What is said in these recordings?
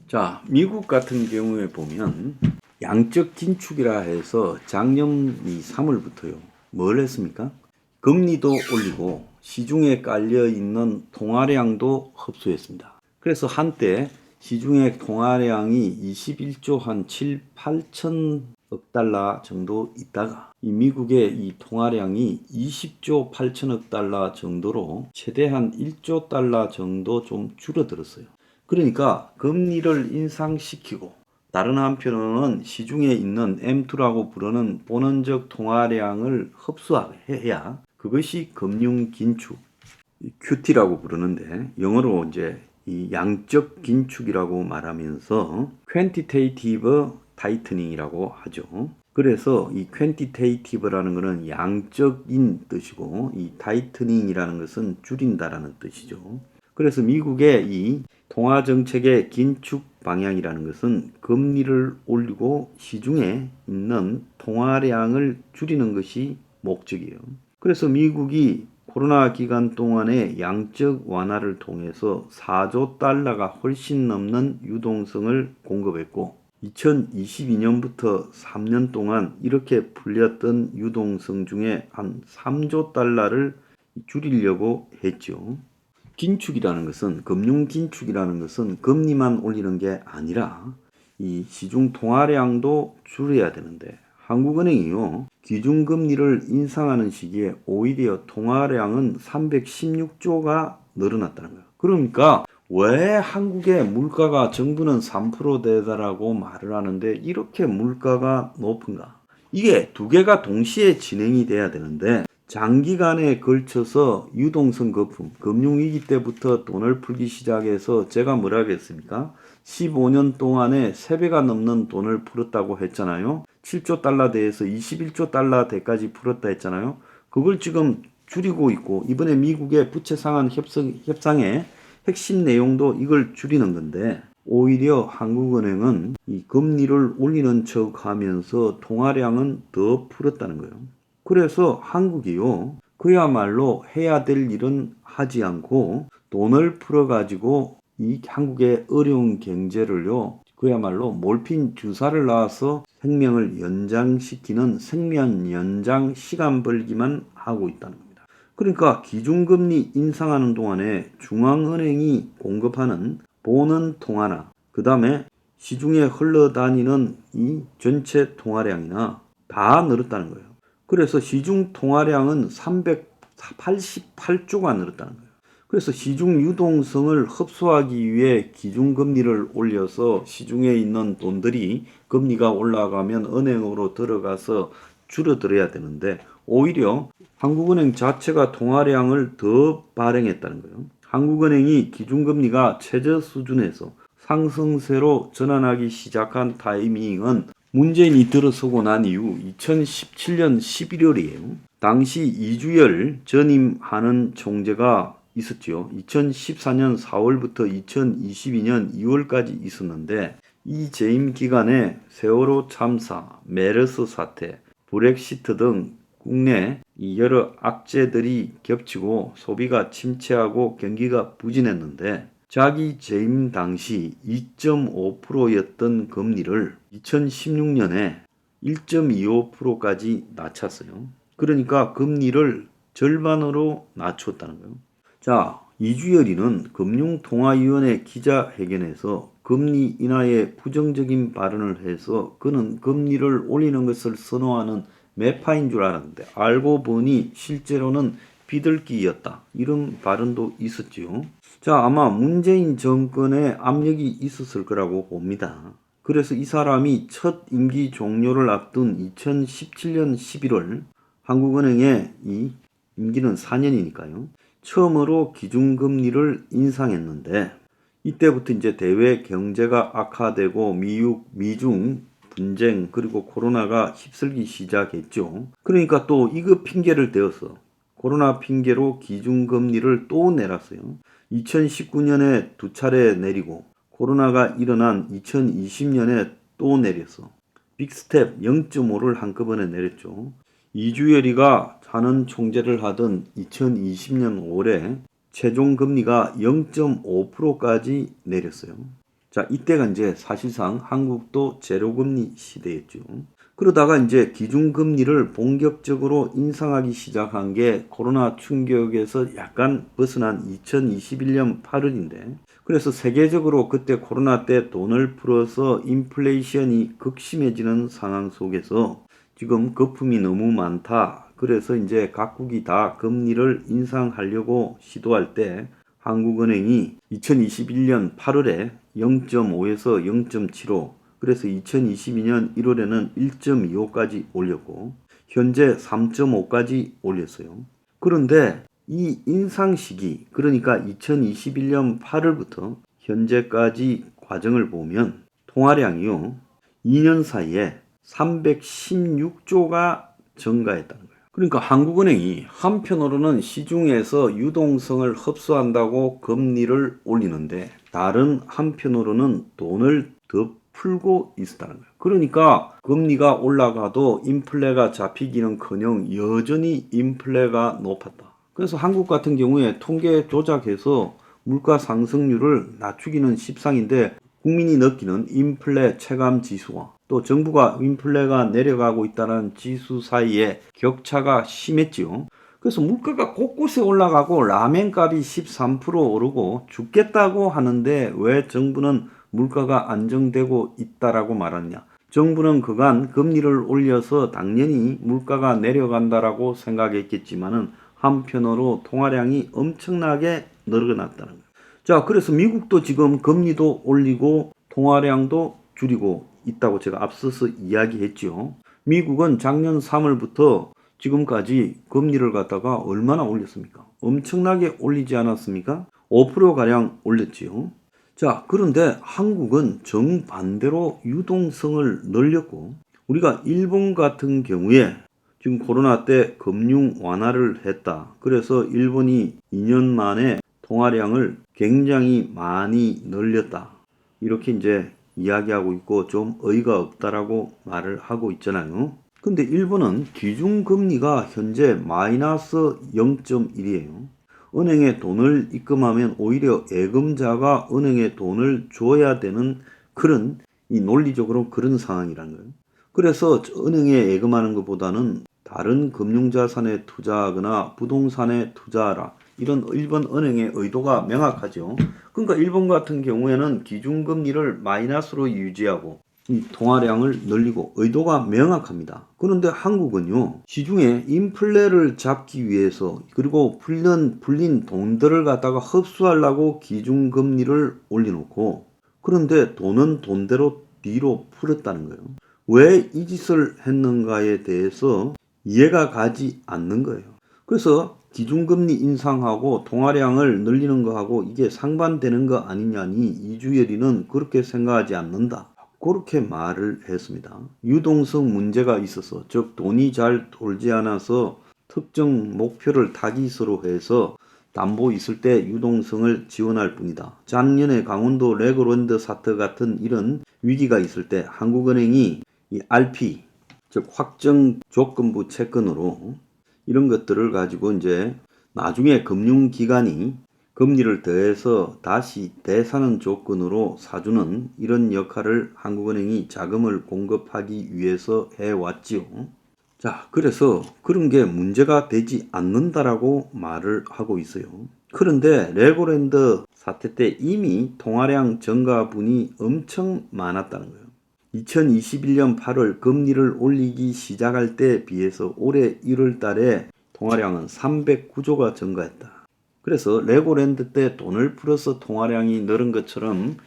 자, 미국 같은 경우에 보면 양적 긴축이라 해서 작년 3월부터요. 뭘 했습니까? 금리도 올리고 시중에 깔려 있는 통화량도 흡수했습니다. 그래서 한때 시중의 통화량이 21조 한 7, 8천억 달러 정도 있다가 이 미국의 이 통화량이 20조 8천억 달러 정도로 최대한 1조 달러 정도 좀 줄어들었어요. 그러니까 금리를 인상시키고 다른 한편으로는 시중에 있는 M2라고 부르는 본원적 통화량을 흡수해야 그것이 금융 긴축, QT라고 부르는데 영어로 이제 이 양적 긴축이라고 말하면서 quantitative tightening이라고 하죠. 그래서 이 quantitative라는 것은 양적인 뜻이고 이 tightening이라는 것은 줄인다라는 뜻이죠. 그래서 미국의 이 통화 정책의 긴축 방향이라는 것은 금리를 올리고 시중에 있는 통화량을 줄이는 것이 목적이에요. 그래서 미국이 코로나 기간 동안에 양적 완화를 통해서 4조 달러가 훨씬 넘는 유동성을 공급했고 2022년부터 3년 동안 이렇게 풀렸던 유동성 중에 한 3조 달러를 줄이려고 했죠. 긴축이라는 것은 금융 긴축이라는 것은 금리만 올리는 게 아니라 이 시중 통화량도 줄여야 되는데 한국은행이요 기준금리를 인상하는 시기에 오히려 통화량은 316조가 늘어났다는 거예요. 그러니까 왜 한국의 물가가 정부는 3%대다라고 말을 하는데 이렇게 물가가 높은가? 이게 두 개가 동시에 진행이 돼야 되는데 장기간에 걸쳐서 유동성 거품, 금융위기 때부터 돈을 풀기 시작해서 제가 뭐라 그랬습니까? 15년 동안에 3배가 넘는 돈을 풀었다고 했잖아요. 7조 달러 대에서 21조 달러 대까지 풀었다 했잖아요. 그걸 지금 줄이고 있고 이번에 미국의 부채 상환 협상의 핵심 내용도 이걸 줄이는 건데 오히려 한국은행은 이 금리를 올리는 척 하면서 통화량은 더 풀었다는 거예요. 그래서 한국이요 그야말로 해야 될 일은 하지 않고 돈을 풀어가지고 이 한국의 어려운 경제를요 그야말로 몰핀 주사를 놔서 생명을 연장시키는 생명 연장 시간 벌기만 하고 있다는 겁니다. 그러니까 기준금리 인상하는 동안에 중앙은행이 공급하는 보는 통화나 그 다음에 시중에 흘러다니는 이 전체 통화량이나 다 늘었다는 거예요. 그래서 시중 통화량은 388조가 늘었다는 거예요. 그래서 시중 유동성을 흡수하기 위해 기준금리를 올려서 시중에 있는 돈들이 금리가 올라가면 은행으로 들어가서 줄어들어야 되는데 오히려 한국은행 자체가 통화량을 더 발행했다는 거예요. 한국은행이 기준금리가 최저 수준에서 상승세로 전환하기 시작한 타이밍은 문재인이 들어서고 난 이후 2017년 11월이에요. 당시 이주열 전임하는 총재가 있었죠. 2014년 4월부터 2022년 2월까지 있었는데 이 재임 기간에 세월호 참사, 메르스 사태, 브렉시트 등 국내 여러 악재들이 겹치고 소비가 침체하고 경기가 부진했는데 자기 재임 당시 2.5%였던 금리를 2016년에 1.25%까지 낮췄어요. 그러니까 금리를 절반으로 낮췄다는 거예요. 자, 이주열이는 금융통화위원회 기자회견에서 금리 인하에 부정적인 발언을 해서 그는 금리를 올리는 것을 선호하는 매파인 줄 알았는데 알고 보니 실제로는 비둘기였다. 이런 발언도 있었지요. 자, 아마 문재인 정권의 압력이 있었을 거라고 봅니다. 그래서 이 사람이 첫 임기 종료를 앞둔 2017년 11월 한국은행의 이 임기는 4년이니까요. 처음으로 기준금리를 인상했는데 이때부터 이제 대외 경제가 악화되고 미중 분쟁 그리고 코로나가 휩쓸기 시작했죠. 그러니까 또 이거 핑계를 대어서 코로나 핑계로 기준금리를 또 내렸어요. 2019년에 2차례 내리고 코로나가 일어난 2020년에 또 내렸어. 빅스텝 0.5를 한꺼번에 내렸죠. 이주열이가 하는 총재를 하던 2020년 올해 최종 금리가 0.5%까지 내렸어요. 자, 이때가 이제 사실상 한국도 제로금리 시대였죠. 그러다가 이제 기준금리를 본격적으로 인상하기 시작한 게 코로나 충격에서 약간 벗어난 2021년 8월인데, 그래서 세계적으로 그때 코로나 때 돈을 풀어서 인플레이션이 극심해지는 상황 속에서 지금 거품이 너무 많다. 그래서 이제 각국이 다 금리를 인상하려고 시도할 때 한국은행이 2021년 8월에 0.5에서 0.75, 그래서 2022년 1월에는 1.25까지 올렸고 현재 3.5까지 올렸어요. 그런데 이 인상 시기, 그러니까 2021년 8월부터 현재까지 과정을 보면 통화량이요, 2년 사이에 316조가 증가했다는 거예요. 그러니까 한국은행이 한편으로는 시중에서 유동성을 흡수한다고 금리를 올리는데 다른 한편으로는 돈을 더 풀고 있었다는 거예요. 그러니까 금리가 올라가도 인플레가 잡히기는커녕 여전히 인플레가 높았다. 그래서 한국 같은 경우에 통계 조작해서 물가 상승률을 낮추기는 십상인데 국민이 느끼는 인플레 체감 지수와 또 정부가 인플레가 내려가고 있다는 지수 사이에 격차가 심했지요. 그래서 물가가 곳곳에 올라가고 라면 값이 13% 오르고 죽겠다고 하는데 왜 정부는 물가가 안정되고 있다라고 말하느냐. 정부는 그간 금리를 올려서 당연히 물가가 내려간다라고 생각했겠지만은 한편으로 통화량이 엄청나게 늘어났다는 거예요. 자, 그래서 미국도 지금 금리도 올리고 통화량도 줄이고 있다고 제가 앞서서 이야기했죠. 미국은 작년 3월부터 지금까지 금리를 갖다가 얼마나 올렸습니까? 엄청나게 올리지 않았습니까? 5%가량 올렸지요. 자, 그런데 한국은 정반대로 유동성을 늘렸고, 우리가 일본 같은 경우에 지금 코로나 때 금융 완화를 했다. 그래서 일본이 2년 만에 통화량을 굉장히 많이 늘렸다. 이렇게 이제 이야기하고 있고 좀 어이가 없다라고 말을 하고 있잖아요. 근데 일본은 기준금리가 현재 마이너스 0.1이에요. 은행에 돈을 입금하면 오히려 예금자가 은행에 돈을 줘야 되는 그런, 이 논리적으로 그런 상황이라는 거예요. 그래서 은행에 예금하는 것보다는 다른 금융자산에 투자하거나 부동산에 투자하라. 이런 일본 은행의 의도가 명확하죠. 그러니까 일본 같은 경우에는 기준금리를 마이너스로 유지하고 이 통화량을 늘리고 의도가 명확합니다. 그런데 한국은요, 시중에 인플레를 잡기 위해서 그리고 풀린 돈들을 갖다가 흡수하려고 기준금리를 올려놓고, 그런데 돈은 돈대로 뒤로 풀었다는 거예요. 왜 이 짓을 했는가에 대해서 이해가 가지 않는 거예요. 그래서 기준금리 인상하고 통화량을 늘리는 거하고 이게 상반되는 거 아니냐니 이주열이는 그렇게 생각하지 않는다. 그렇게 말을 했습니다. 유동성 문제가 있어서, 즉 돈이 잘 돌지 않아서 특정 목표를 타깃으로 해서 담보 있을 때 유동성을 지원할 뿐이다. 작년에 강원도 레고랜드 사태 같은 이런 위기가 있을 때 한국은행이 이 RP, 즉 확정 조건부 채권으로 이런 것들을 가지고 이제 나중에 금융기관이 금리를 더해서 다시 대사는 조건으로 사주는 이런 역할을 한국은행이 자금을 공급하기 위해서 해왔지요. 자, 그래서 그런 게 문제가 되지 않는다라고 말을 하고 있어요. 그런데 레고랜드 사태 때 이미 통화량 증가분이 엄청 많았다는 거예요. 2021년 8월 금리를 올리기 시작할 때 비해서 올해 1월 달에 통화량은 309조가 증가했다. 그래서 레고랜드 때 돈을 풀어서 통화량이 늘은 것처럼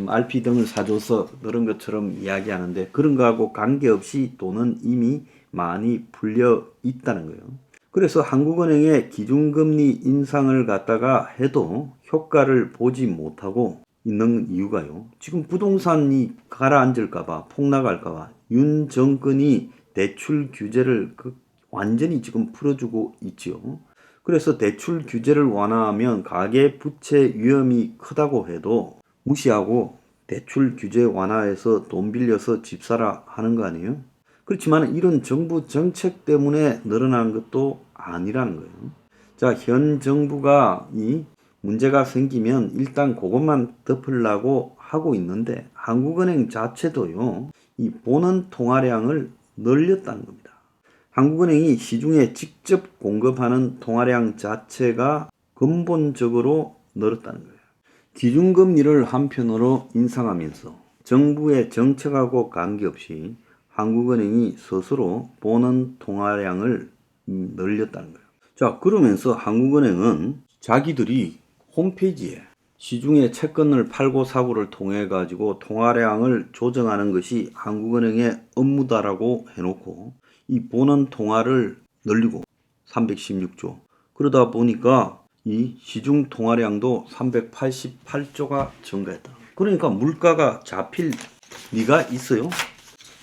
RP 등을 사줘서 늘은 것처럼 이야기하는데 그런 거하고 관계없이 돈은 이미 많이 풀려 있다는 거예요. 그래서 한국은행의 기준금리 인상을 갖다가 해도 효과를 보지 못하고 있는 이유가요. 지금 부동산이 가라앉을까봐, 폭락할까봐 윤 정권이 대출 규제를 완전히 지금 풀어주고 있지요. 그래서 대출 규제를 완화하면 가계 부채 위험이 크다고 해도 무시하고 대출 규제 완화해서 돈 빌려서 집 사라 하는 거 아니에요? 그렇지만 이런 정부 정책 때문에 늘어난 것도 아니라는 거예요. 자, 현 정부가 이 문제가 생기면 일단 그것만 덮으려고 하고 있는데 한국은행 자체도요, 이 보는 통화량을 늘렸다는 겁니다. 한국은행이 시중에 직접 공급하는 통화량 자체가 근본적으로 늘었다는 거예요. 기준금리를 한편으로 인상하면서 정부의 정책하고 관계없이 한국은행이 스스로 보는 통화량을 늘렸다는 거예요. 자, 그러면서 한국은행은 자기들이 홈페이지에 시중에 채권을 팔고 사고를 통해 가지고 통화량을 조정하는 것이 한국은행의 업무다라고 해놓고 이 보는 통화를 늘리고 316조, 그러다 보니까 이 시중 통화량도 388조가 증가했다. 그러니까 물가가 잡힐 리가 있어요?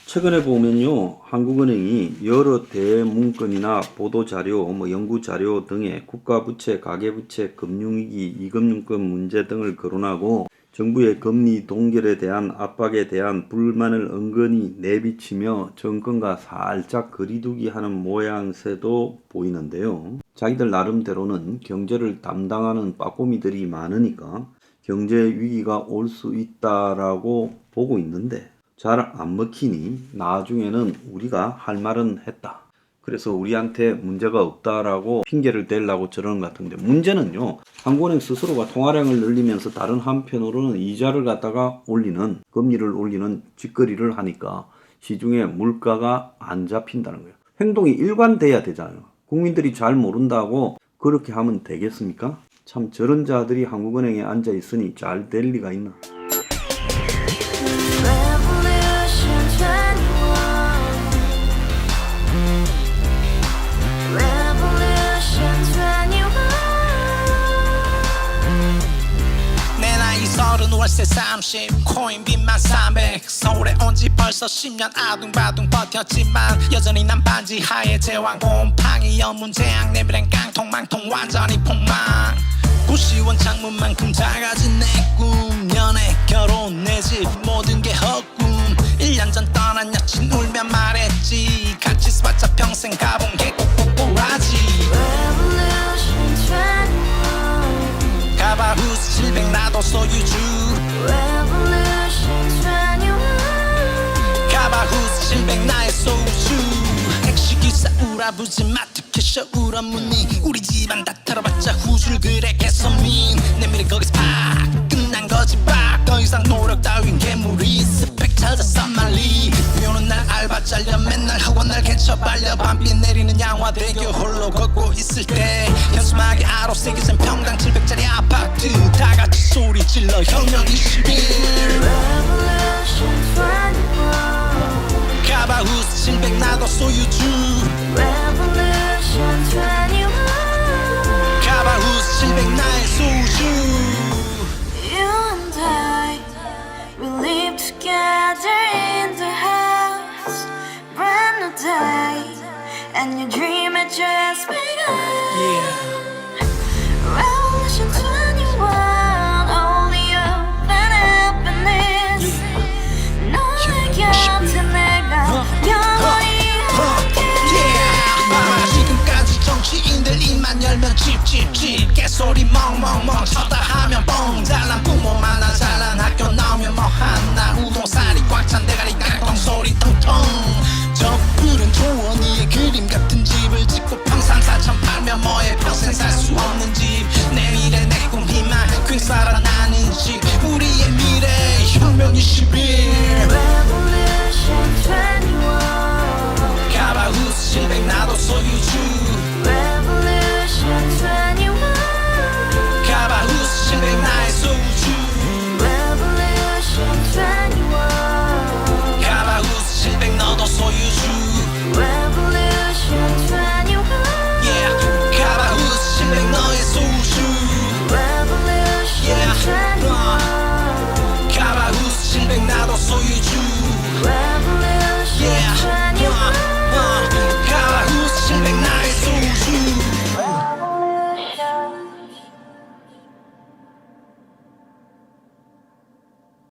최근에 보면요, 한국은행이 여러 대문건이나 보도자료, 연구자료 등의 국가부채, 가계부채, 금융위기, 이금융권 문제 등을 거론하고 정부의 금리 동결에 대한 압박에 대한 불만을 은근히 내비치며 정권과 살짝 거리두기 하는 모양새도 보이는데요. 자기들 나름대로는 경제를 담당하는 빠꼬미들이 많으니까 경제 위기가 올 수 있다라고 보고 있는데 잘 안 먹히니 나중에는 우리가 할 말은 했다, 그래서 우리한테 문제가 없다라고 핑계를 대려고 저러는 것 같은데, 문제는요, 한국은행 스스로가 통화량을 늘리면서 다른 한편으로는 이자를 갖다가 올리는, 금리를 올리는 짓거리를 하니까 시중에 물가가 안 잡힌다는 거예요. 행동이 일관돼야 되잖아요. 국민들이 잘 모른다고 그렇게 하면 되겠습니까? 참 저런 자들이 한국은행에 앉아 있으니 잘 될 리가 있나. 월세 30 코인빚만 300 서울에 온 지 벌써 10년 아둥바둥 버텼지만 여전히 난 반지 하에 제왕 곰팡이 연문제약 내비랑 깡통망통 완전히 폭망 고시원 창문만큼 작아진 내 꿈 연애 결혼 내 집 모든 게 헛꿈 1년 전 떠난 여친 울며 말했지 같이 살자 평생 가본 게 꼭꼭꼭하지 가바후스 700 나도 소유주 가바후스 700 나의 소유주 택시기사 우라부지 마트캐셔 울어무니 우리 집안 다 털어봤자 후줄 그래 개선민 내 미래 거기서 팍 끝난 거지 팍더 이상 노력 따윈 괴물이 스펙 찾아서 말리 비오는 날 알바 잘려 맨날 학원 날 개쳐 발려 밤비 내리는 양화대교 홀로 걷고 있을 때 현수막에 아로 새겨진 평당 700짜리 아파트 다같이 소리 질러 혁명 21 가바후스 700 나도 소유주 가바후스 700 나의 소유주 You and I, we live together in the house, brand new day, and your dream had just begun. Yeah